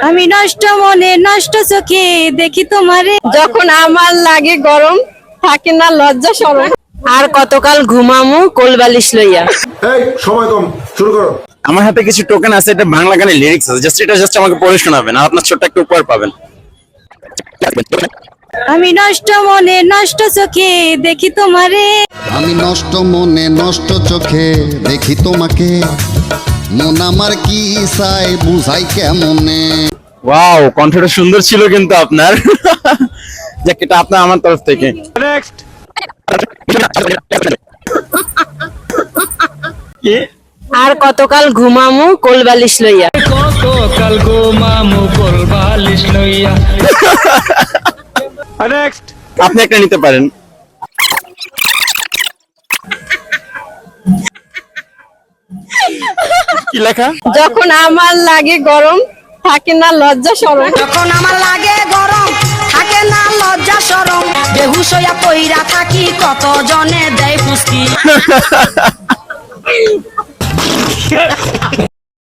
আমি নষ্ট মনে নষ্ট চোখে দেখি তোমারে, যখন আমার লাগে গরম থাকে না লজ্জা শরম, আর কতকাল ঘুমামু কোলবালিশ লইয়া। এই সময় কম, শুরু করো। আমার হাতে কিছু টোকেন আছে, এটা বাংলা গানের লিরিক্স আছে, জাস্ট আমাকে পড়ে শোনাবেন আর আপনার ছোট্ট একটা উপহার পাবেন। আমি নষ্ট মনে নষ্ট চোখে দেখি তোমারে, আমি নষ্ট মনে নষ্ট চোখে দেখি তোমাকে, মন আমার কি চাই বুঝাই কেমনে। ওয়াও, কণ্ঠটা সুন্দর ছিল কিন্তু আপনার। যাক, এটা আপনার আমার তরফ থেকে। নেক্সট। কি? আর কতকাল ঘুমামু কোলবালিশ লইয়া। কতকাল ঘুমামু কোলবালিশ লইয়া। নেক্সট। আপনি একটা নিতে পারেন। কি লেখা? যখন আমার লাগে গরম থাকে না লজ্জা শরম, যখন আমার লাগে গরম থাকে না লজ্জা শরম, বেহুশ হইয়া পইরা থাকি কত জনে দেয় পুষ্টি।